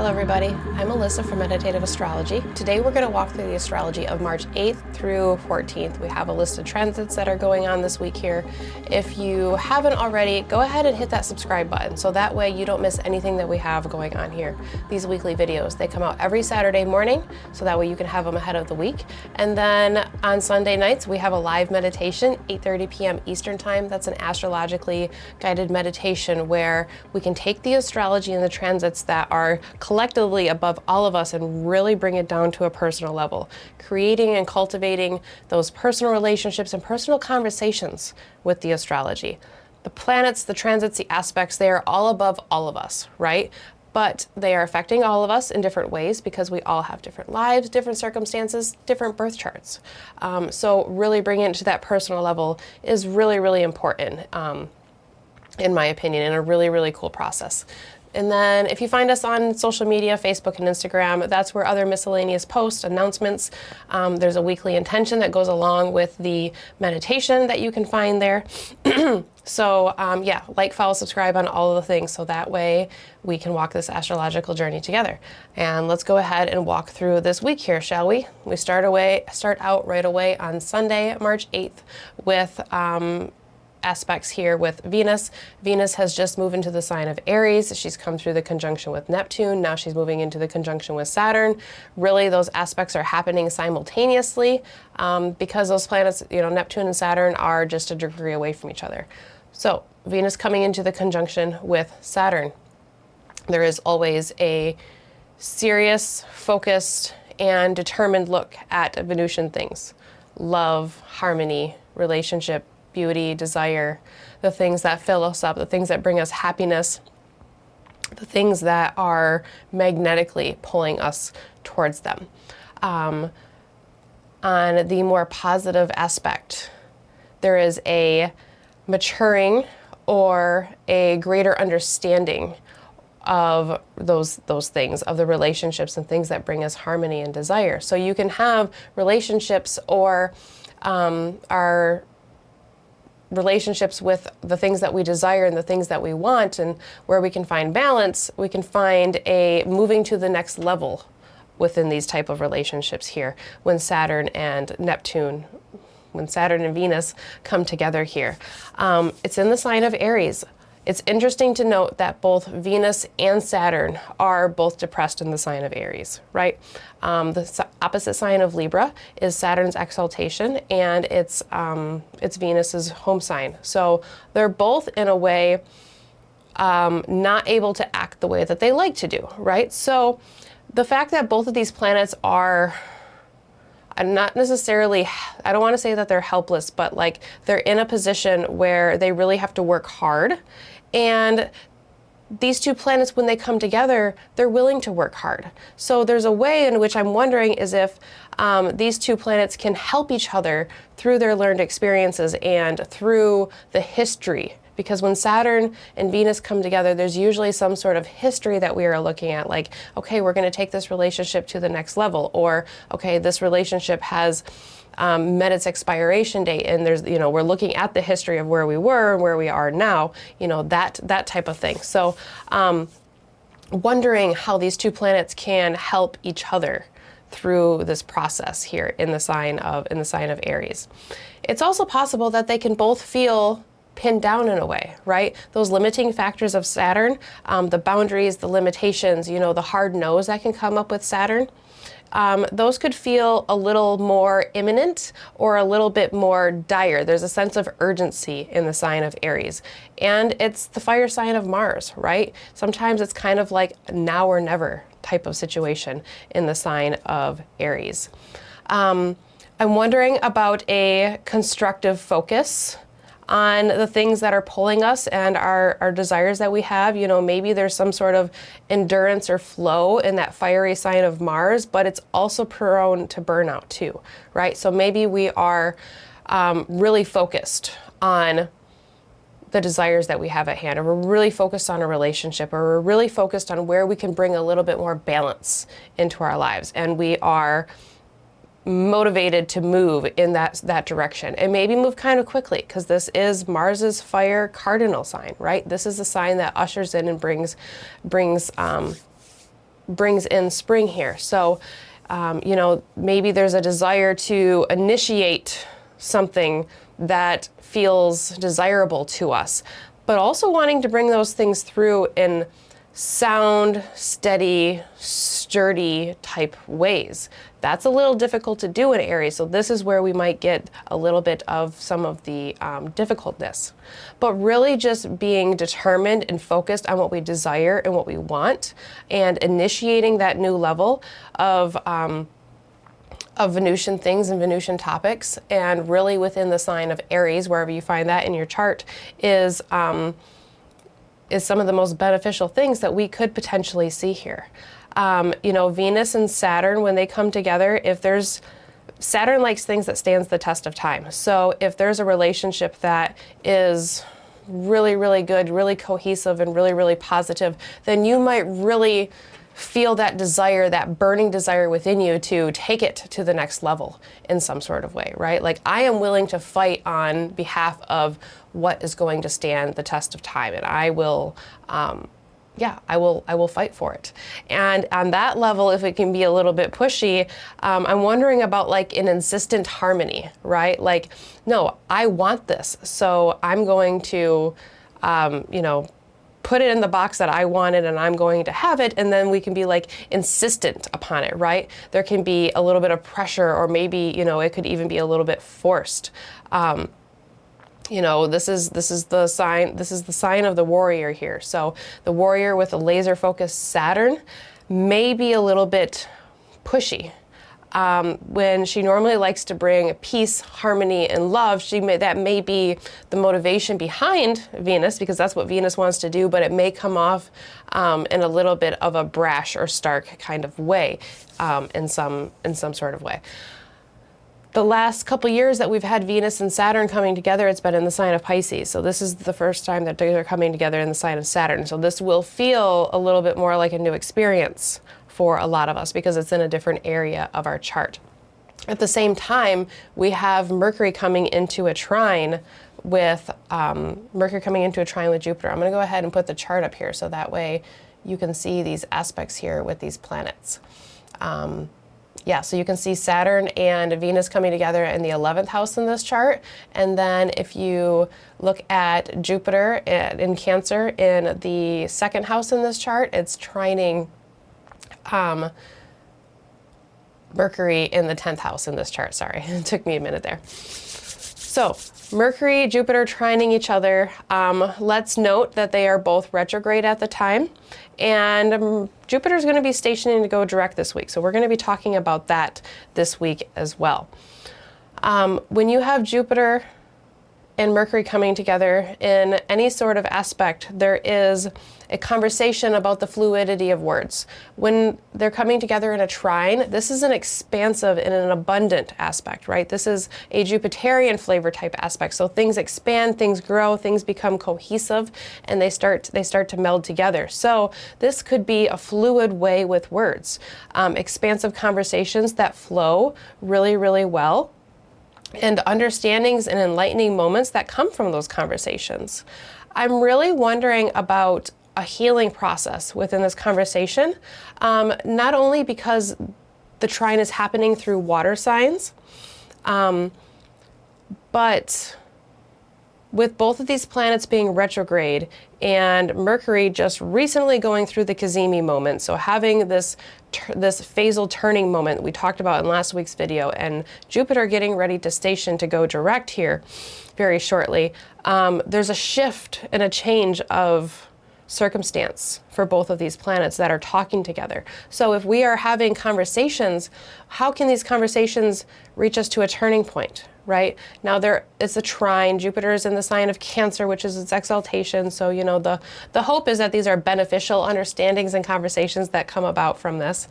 Hello everybody, I'm Alyssa from Meditative Astrology. Today we're going to walk through the astrology of March 8th through 14th. We have a list of transits that are going on this week here. If you haven't already, go ahead and hit that subscribe button so that way you don't miss anything that we have going on here. These weekly videos, they come out every Saturday morning, so that way you can have them ahead of the week. And then on Sunday nights, we have a live meditation, 8:30 p.m. Eastern Time. That's an astrologically guided meditation where we can take the astrology and the transits that are collectively above all of us and really bring it down to a personal level, creating and cultivating those personal relationships and personal conversations with the astrology. The planets, the transits, the aspects, they are all above all of us, right? But they are affecting all of us in different ways because we all have different lives, different circumstances, different birth charts. So really bringing it to that personal level is really, really important, in my opinion, and a really, really cool process. And then if you find us on social media, Facebook and Instagram, that's where other miscellaneous posts, announcements, there's a weekly intention that goes along with the meditation that you can find there. So yeah, like, follow, subscribe on all of the things so that way we can walk this astrological journey together. And let's go ahead and walk through this week here, shall we? We start out right away on Sunday, March 8th with aspects here with Venus. Venus has just moved into the sign of Aries. She's come through the conjunction with Neptune. Now she's moving into the conjunction with Saturn. Really, those aspects are happening simultaneously because those planets, Neptune and Saturn are just a degree away from each other. So Venus coming into the conjunction with Saturn. There is always a serious, focused, and determined look at Venusian things. Love, harmony, relationship, beauty, desire, the things that fill us up, the things that bring us happiness, the things that are magnetically pulling us towards them. On the more positive aspect, there is a maturing or a greater understanding of those things, of the relationships and things that bring us harmony and desire. So you can have relationships or our relationships with the things that we desire and the things that we want, and where we can find balance, we can find a moving to the next level within these type of relationships here when Saturn and Venus come together here. It's in the sign of Aries. It's interesting to note that both Venus and Saturn are both depressed in the sign of Aries, right? The opposite sign of Libra is Saturn's exaltation, and it's Venus's home sign. So they're both, in a way, not able to act the way that they like to do, right? So the fact that both of these planets are not necessarily, I don't want to say that they're helpless, but like they're in a position where they really have to work hard. And these two planets, when they come together, they're willing to work hard. So there's a way in which I'm wondering is if these two planets can help each other through their learned experiences and through the history. Because when Saturn and Venus come together, there's usually some sort of history that we are looking at, like, okay, we're going to take this relationship to the next level, or okay, this relationship has met its expiration date, and there's, we're looking at the history of where we were and where we are now, that type of thing. So wondering how these two planets can help each other through this process here in the sign of Aries. It's also possible that they can both feel pinned down in a way, right? Those limiting factors of Saturn, the boundaries, the limitations, the hard no's that can come up with Saturn, those could feel a little more imminent or a little bit more dire. There's a sense of urgency in the sign of Aries. And it's the fire sign of Mars, right? Sometimes it's kind of like now or never type of situation in the sign of Aries. I'm wondering about a constructive focus on the things that are pulling us and our desires that we have. Maybe there's some sort of endurance or flow in that fiery sign of Mars, but it's also prone to burnout too, right? So maybe we are really focused on the desires that we have at hand, or we're really focused on a relationship, or we're really focused on where we can bring a little bit more balance into our lives, and we are motivated to move in that direction, and maybe move kind of quickly, because this is Mars's fire cardinal sign, right? This is the sign that ushers in and brings brings in spring here. So, you know, maybe there's a desire to initiate something that feels desirable to us, but also wanting to bring those things through in sound, steady, sturdy type ways. That's a little difficult to do in Aries, so this is where we might get a little bit of some of the difficultness. But really just being determined and focused on what we desire and what we want, and initiating that new level of Venusian things and Venusian topics, and really within the sign of Aries, wherever you find that in your chart, is some of the most beneficial things that we could potentially see here. You know, Venus and Saturn, when they come together, Saturn likes things that stands the test of time. So if there's a relationship that is really, really good, really cohesive, and really, really positive, then you might really feel that desire, that burning desire within you to take it to the next level in some sort of way, right? Like, I am willing to fight on behalf of what is going to stand the test of time, and I will, I will fight for it. And on that level, if it can be a little bit pushy, I'm wondering about like an insistent harmony, right? Like, no, I want this, so I'm going to, you know, put it in the box that I wanted, and I'm going to have it, and then we can be like insistent upon it, right? There can be a little bit of pressure, or maybe, you know, it could even be a little bit forced. You know, this is the sign of the warrior here. So the warrior with a laser focused Saturn may be a little bit pushy. When she normally likes to bring peace, harmony, and love, that may be the motivation behind Venus, because that's what Venus wants to do, but it may come off in a little bit of a brash or stark kind of way, in some sort of way. The last couple years that we've had Venus and Saturn coming together, it's been in the sign of Pisces. So this is the first time that they're coming together in the sign of Saturn. So this will feel a little bit more like a new experience for a lot of us, because it's in a different area of our chart. At the same time, we have Mercury coming into a trine with Jupiter. I'm going to go ahead and put the chart up here so that way you can see these aspects here with these planets. So you can see Saturn and Venus coming together in the 11th house in this chart. And then if you look at Jupiter in Cancer in the 2nd house in this chart, it's trining Mercury in the 10th house in this chart. Sorry, it took me a minute there. So Mercury, Jupiter trining each other. Let's note that they are both retrograde at the time, and Jupiter is going to be stationing to go direct this week. So we're going to be talking about that this week as well. When you have Jupiter and Mercury coming together in any sort of aspect, there is a conversation about the fluidity of words. When they're coming together in a trine, this is an expansive and an abundant aspect, right? This is a Jupiterian flavor type aspect. So things expand, things grow, things become cohesive, and they start to meld together. So this could be a fluid way with words. Expansive conversations that flow really, really well, and understandings and enlightening moments that come from those conversations. I'm really wondering about a healing process within this conversation, not only because the trine is happening through water signs, but with both of these planets being retrograde and Mercury just recently going through the Cazimi moment, so having this phasal turning moment we talked about in last week's video, and Jupiter getting ready to station to go direct here very shortly, there's a shift and a change of circumstance for both of these planets that are talking together. So if we are having conversations, how can these conversations reach us to a turning point, right? Now it's a trine. Jupiter is in the sign of Cancer, which is its exaltation. So, you know, the hope is that these are beneficial understandings and conversations that come about from this.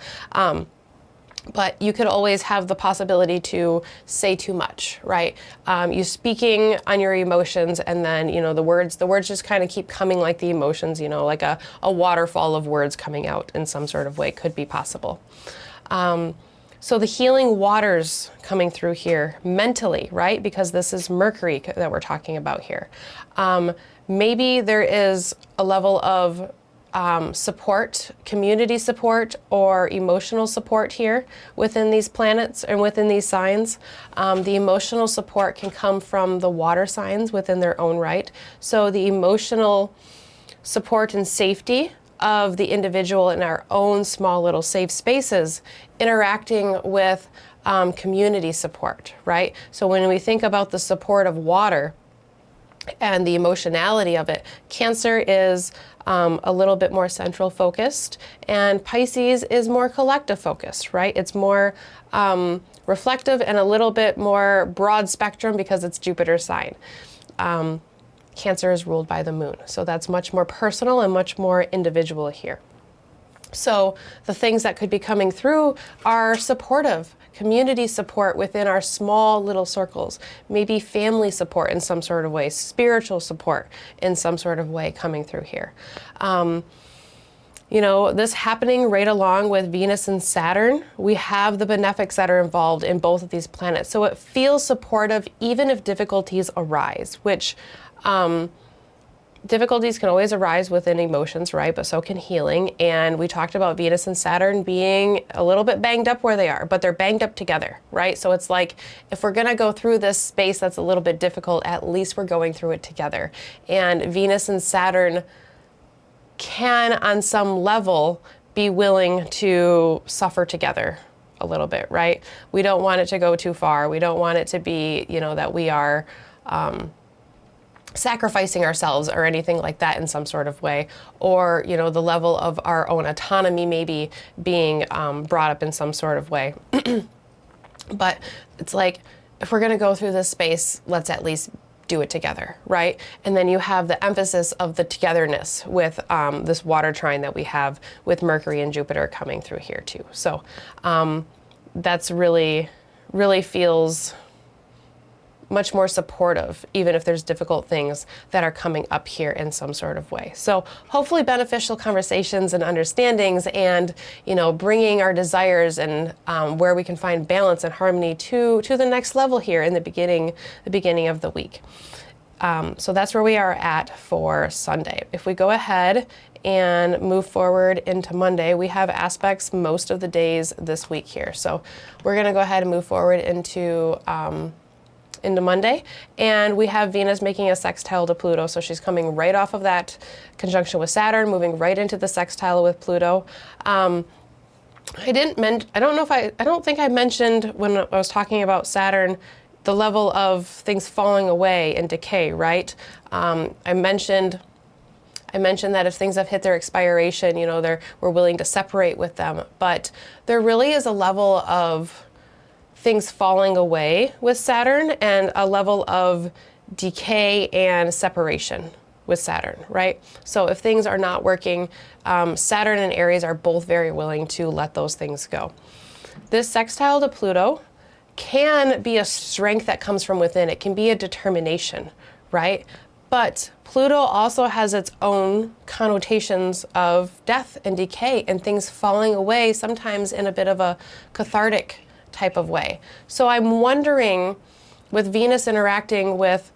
But you could always have the possibility to say too much, right? You speaking on your emotions, and then, you know, the words just kind of keep coming like the emotions, you know, like a waterfall of words coming out in some sort of way could be possible. So the healing waters coming through here mentally, right? Because this is Mercury that we're talking about here. Maybe there is a level of support, community support, or emotional support here within these planets and within these signs. The emotional support can come from the water signs within their own right. So the emotional support and safety of the individual in our own small little safe spaces, interacting with community support, right? So when we think about the support of water and the emotionality of it, Cancer is a little bit more central focused, and Pisces is more collective focused, right? It's more reflective and a little bit more broad spectrum because it's Jupiter's sign. Cancer is ruled by the moon, so that's much more personal and much more individual here. So the things that could be coming through are supportive, community support within our small little circles, maybe family support in some sort of way, spiritual support in some sort of way coming through here. You know, this happening right along with Venus and Saturn, we have the benefics that are involved in both of these planets. So it feels supportive even if difficulties arise, which difficulties can always arise within emotions, right? But so can healing. And we talked about Venus and Saturn being a little bit banged up where they are, but they're banged up together, right? So it's like, if we're going to go through this space that's a little bit difficult, at least we're going through it together. And Venus and Saturn can, on some level, be willing to suffer together a little bit, right? We don't want it to go too far. We don't want it to be, you know, that we are sacrificing ourselves or anything like that in some sort of way, or, you know, the level of our own autonomy maybe being brought up in some sort of way. But it's like, if we're going to go through this space, let's at least do it together, right? And then you have the emphasis of the togetherness with this water trine that we have with Mercury and Jupiter coming through here too. So that's really feels much more supportive, even if there's difficult things that are coming up here in some sort of way. So hopefully beneficial conversations and understandings, and, you know, bringing our desires and where we can find balance and harmony to the next level here in the beginning of the week. So that's where we are at for Sunday. If we go ahead and move forward into Monday, we have aspects most of the days this week here. So we're going to go ahead and move forward into Monday, and we have Venus making a sextile to Pluto, so she's coming right off of that conjunction with Saturn, moving right into the sextile with Pluto. I don't think I mentioned when I was talking about Saturn the level of things falling away and decay, right? I mentioned that if things have hit their expiration, you know, we're willing to separate with them, but there really is a level of things falling away with Saturn and a level of decay and separation with Saturn, right? So if things are not working, Saturn and Aries are both very willing to let those things go. This sextile to Pluto can be a strength that comes from within. It can be a determination, right? But Pluto also has its own connotations of death and decay and things falling away, sometimes in a bit of a cathartic type of way. So I'm wondering, with Venus interacting with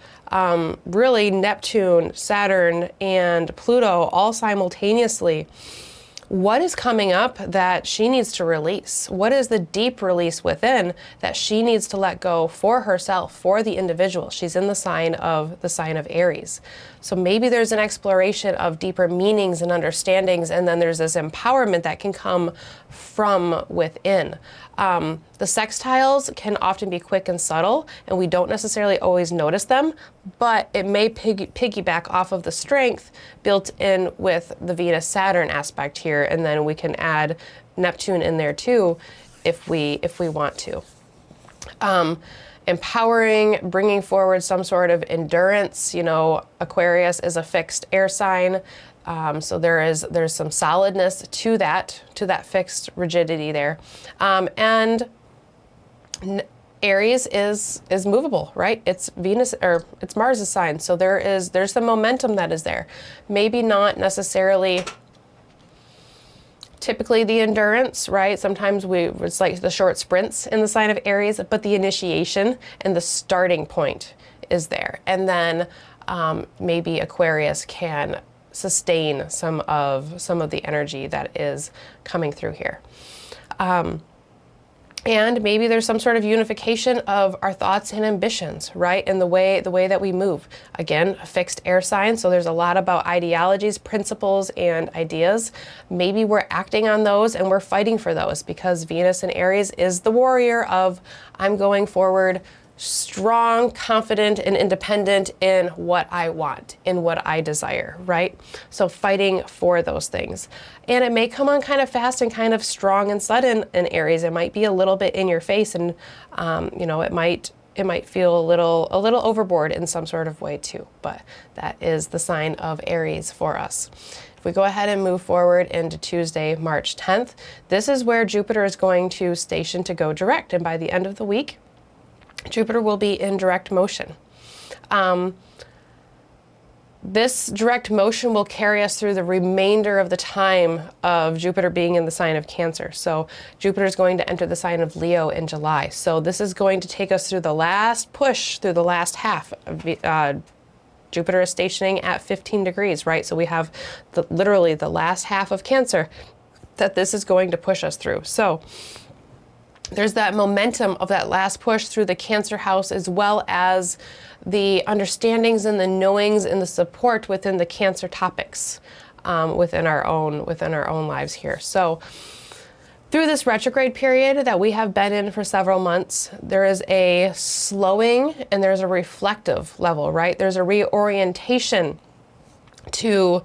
really Neptune, Saturn, and Pluto all simultaneously, what is coming up that she needs to release? What is the deep release within that she needs to let go for herself, for the individual? She's in the sign of Aries. So maybe there's an exploration of deeper meanings and understandings, and then there's this empowerment that can come from within. The sextiles can often be quick and subtle, and we don't necessarily always notice them, but it may piggyback off of the strength built in with the Venus-Saturn aspect here, and then we can add Neptune in there too if we want to. Empowering, bringing forward some sort of endurance. You know, Aquarius is a fixed air sign, so there's some solidness to that fixed rigidity there, and Aries is movable, right? It's Venus, or it's Mars' sign, so there's the momentum that is there. Maybe not necessarily typically the endurance, right? Sometimes it's like the short sprints in the sign of Aries, but the initiation and the starting point is there. And then maybe Aquarius can sustain some of the energy that is coming through here. And maybe there's some sort of unification of our thoughts and ambitions, right? And the way that we move. Again, a fixed air sign, so there's a lot about ideologies, principles, and ideas. Maybe we're acting on those and we're fighting for those, because Venus in Aries is the warrior of, I'm going forward, strong, confident, and independent in what I want, in what I desire, right? So fighting for those things. And it may come on kind of fast and kind of strong and sudden in Aries. It might be a little bit in your face, and it might feel a little overboard in some sort of way too. But that is the sign of Aries for us. If we go ahead and move forward into Tuesday, March 10th, this is where Jupiter is going to station to go direct. And by the end of the week, Jupiter will be in direct motion. This direct motion will carry us through the remainder of the time of Jupiter being in the sign of Cancer. So Jupiter is going to enter the sign of Leo in July. So this is going to take us through the last push, through the last half. Jupiter is stationing at 15 degrees, right? So we have literally the last half of Cancer that this is going to push us through. So there's that momentum of that last push through the Cancer house, as well as the understandings and the knowings and the support within the Cancer topics within our own lives here. So through this retrograde period that we have been in for several months, there is a slowing and there's a reflective level, right? There's a reorientation to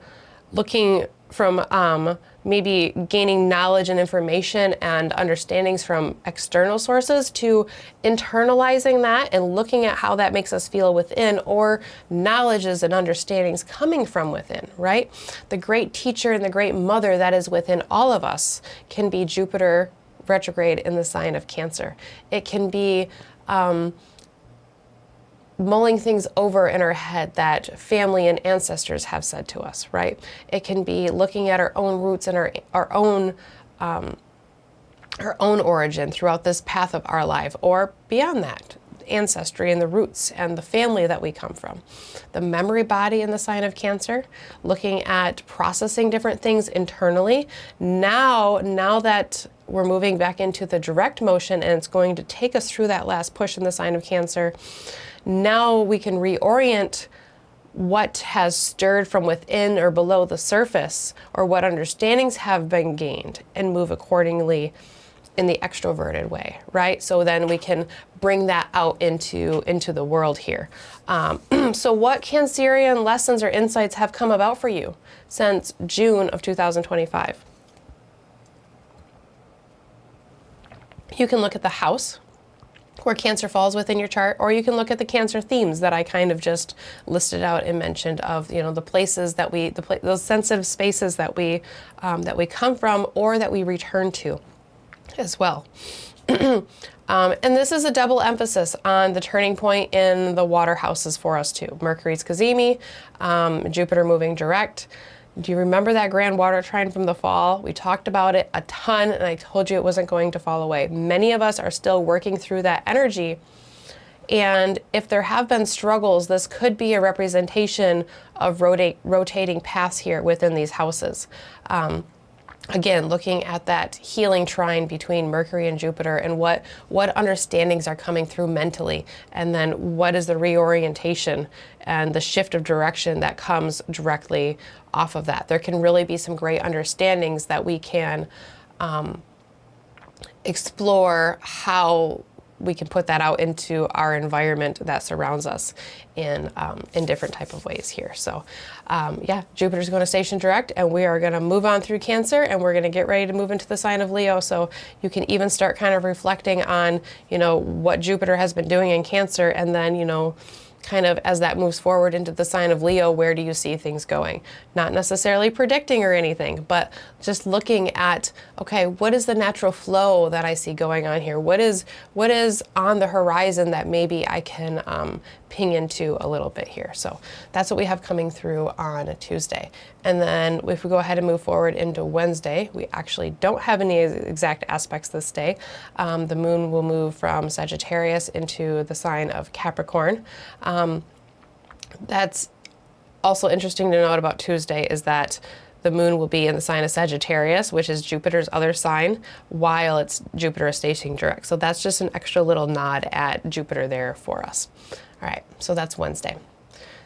looking from maybe gaining knowledge and information and understandings from external sources to internalizing that and looking at how that makes us feel within, or knowledges and understandings coming from within, right? The great teacher and the great mother that is within all of us can be Jupiter retrograde in the sign of Cancer. It can be mulling things over in our head that family and ancestors have said to us, right? It can be looking at our own roots and our own origin throughout this path of our life, or beyond that, ancestry and the roots and the family that we come from. The memory body in the sign of Cancer, looking at processing different things internally. Now that we're moving back into the direct motion and it's going to take us through that last push in the sign of Cancer, now we can reorient what has stirred from within or below the surface, or what understandings have been gained, and move accordingly in the extroverted way, right? So then we can bring that out into the world here. So what Cancerian lessons or insights have come about for you since June of 2025? You can look at the house where Cancer falls within your chart, or you can look at the Cancer themes that I kind of just listed out and mentioned of, the places that those sensitive spaces that we come from, or that we return to as well. And this is a double emphasis on the turning point in the water houses for us too. Mercury's Cazimi, Jupiter moving direct. Do you remember that grand water trine from the fall? We talked about it a ton, and I told you it wasn't going to fall away. Many of us are still working through that energy. And if there have been struggles, this could be a representation of rotating paths here within these houses. Again, looking at that healing trine between Mercury and Jupiter, and what understandings are coming through mentally, and then what is the reorientation and the shift of direction that comes directly off of that. There can really be some great understandings that we can explore how we can put that out into our environment that surrounds us in different type of ways here. So Jupiter's going to station direct, and we are going to move on through Cancer, and we're going to get ready to move into the sign of Leo. So you can even start kind of reflecting on, what Jupiter has been doing in Cancer, and then, kind of as that moves forward into the sign of Leo, where do you see things going? Not necessarily predicting or anything, but just looking at, okay, what is the natural flow that I see going on here? What is on the horizon that maybe I can ping into a little bit here? So that's what we have coming through on a Tuesday. And then if we go ahead and move forward into Wednesday, we actually don't have any exact aspects this day. The moon will move from Sagittarius into the sign of Capricorn. That's Also interesting to note about Tuesday is that the moon will be in the sign of Sagittarius, which is Jupiter's other sign, while Jupiter is stationing direct. So that's just an extra little nod at Jupiter there for us. All right, so that's Wednesday.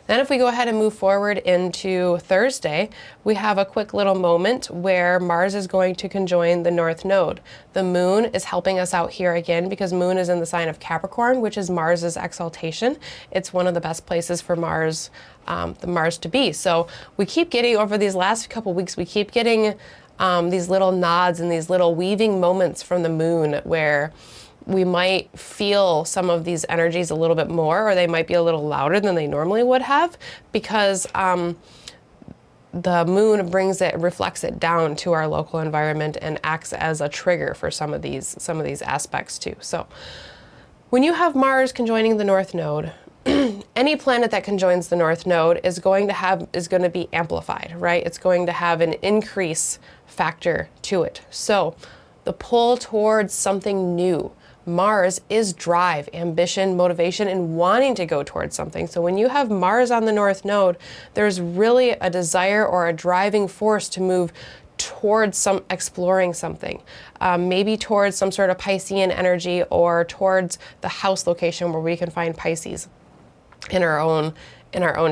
Then if we go ahead and move forward into Thursday, we have a quick little moment where Mars is going to conjoin the North Node. The moon is helping us out here again because moon is in the sign of Capricorn, which is Mars's exaltation. It's one of the best places for Mars, the Mars to be. So we keep getting, over these last couple weeks, we keep getting these little nods and these little weaving moments from the moon where we might feel some of these energies a little bit more, or they might be a little louder than they normally would have, because the moon reflects it down to our local environment and acts as a trigger for some of these aspects too. So when you have Mars conjoining the North Node, any planet that conjoins the North Node is going to be amplified, right? It's going to have an increase factor to it. So the pull towards something new. Mars is drive, ambition, motivation, and wanting to go towards something. So when you have Mars on the North Node, there's really a desire or a driving force to move towards exploring something, maybe towards some sort of Piscean energy, or towards the house location where we can find Pisces in our own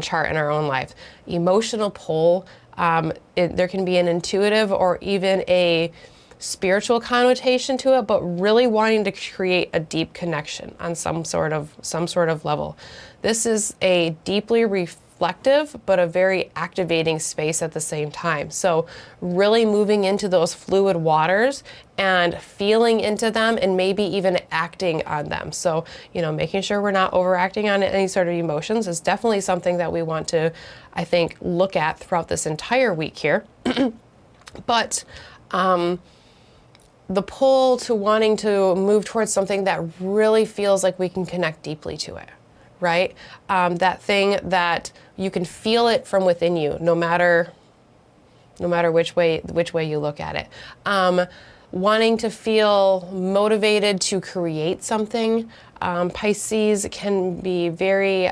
chart, in our own life. Emotional pull, there can be an intuitive or even a spiritual connotation to it, but really wanting to create a deep connection on some sort of level. This is a deeply reflective but a very activating space at the same time. So really moving into those fluid waters and feeling into them, and maybe even acting on them. So, making sure we're not overacting on any sort of emotions is definitely something that we want to, I think, look at throughout this entire week here. But the pull to wanting to move towards something that really feels like we can connect deeply to it, right? That thing that you can feel it from within you, no matter which way you look at it. Wanting to feel motivated to create something. Pisces can be very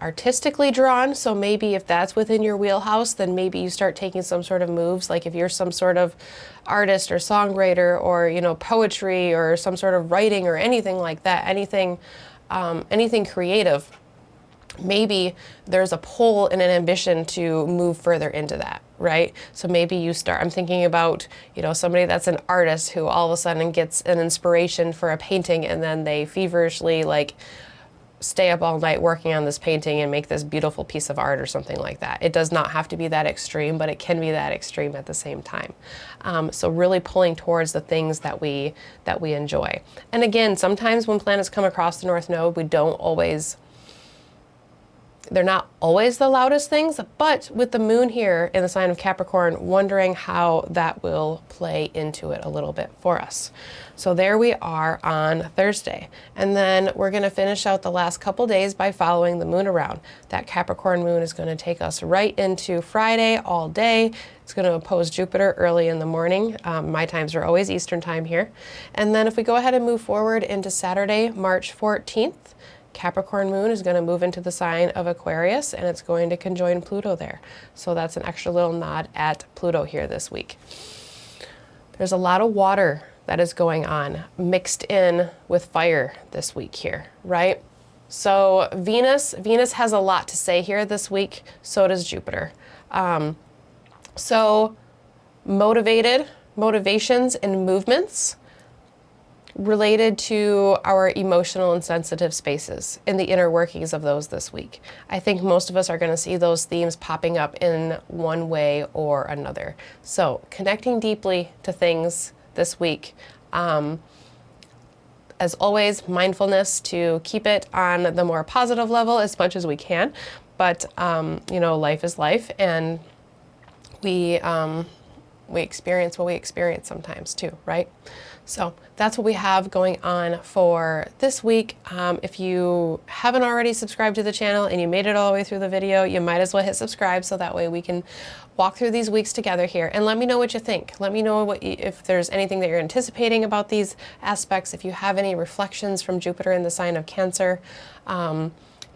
artistically drawn, so maybe if that's within your wheelhouse, then maybe you start taking some sort of moves. Like if you're some sort of artist or songwriter, or poetry, or some sort of writing, or anything like that, anything creative, maybe there's a pull and an ambition to move further into that, right? So maybe I'm thinking about, somebody that's an artist who all of a sudden gets an inspiration for a painting, and then they feverishly stay up all night working on this painting and make this beautiful piece of art or something like that. It does not have to be that extreme, but it can be that extreme at the same time. So really pulling towards the things that we enjoy. And again, sometimes when planets come across the North Node, they're not always the loudest things, but with the moon here in the sign of Capricorn, wondering how that will play into it a little bit for us. So there we are on Thursday. And then we're going to finish out the last couple days by following the moon around. That Capricorn moon is going to take us right into Friday all day. It's going to oppose Jupiter early in the morning. My times are always Eastern time here. And then if we go ahead and move forward into Saturday, March 14th, Capricorn moon is going to move into the sign of Aquarius, and it's going to conjoin Pluto there. So that's an extra little nod at Pluto here this week. There's a lot of water that is going on mixed in with fire this week here, right? So Venus has a lot to say here this week. So does Jupiter. So motivations and movements related to our emotional and sensitive spaces in the inner workings of those this week. I think most of us are going to see those themes popping up in one way or another. So connecting deeply to things this week. As always, mindfulness to keep it on the more positive level as much as we can. But, life is life, and we experience what we experience sometimes too, right? So that's what we have going on for this week. If you haven't already subscribed to the channel and you made it all the way through the video, you might as well hit subscribe, so that way we can walk through these weeks together here. And let me know what you think. Let me know if there's anything that you're anticipating about these aspects, if you have any reflections from Jupiter in the sign of Cancer.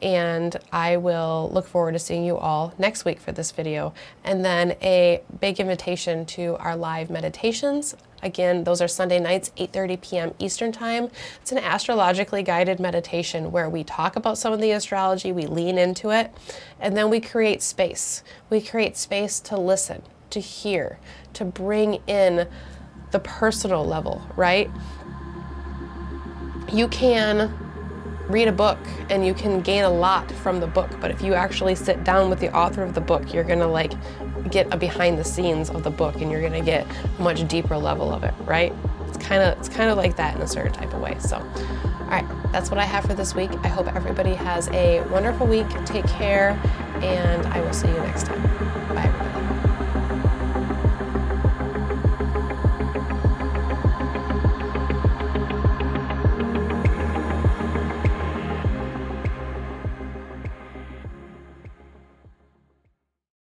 And I will look forward to seeing you all next week for this video. And then a big invitation to our live meditations. Again, those are Sunday nights, 8:30 p.m. Eastern Time. It's an astrologically guided meditation where we talk about some of the astrology, we lean into it, and then we create space. We create space to listen, to hear, to bring in the personal level, right? You can read a book and you can gain a lot from the book, but if you actually sit down with the author of the book, you're gonna like get a behind the scenes of the book and you're gonna get a much deeper level of it, right? It's kind of like that in a certain type of way. So, all right, that's what I have for this week. I hope everybody has a wonderful week. Take care, and I will see you next time. Bye, everybody.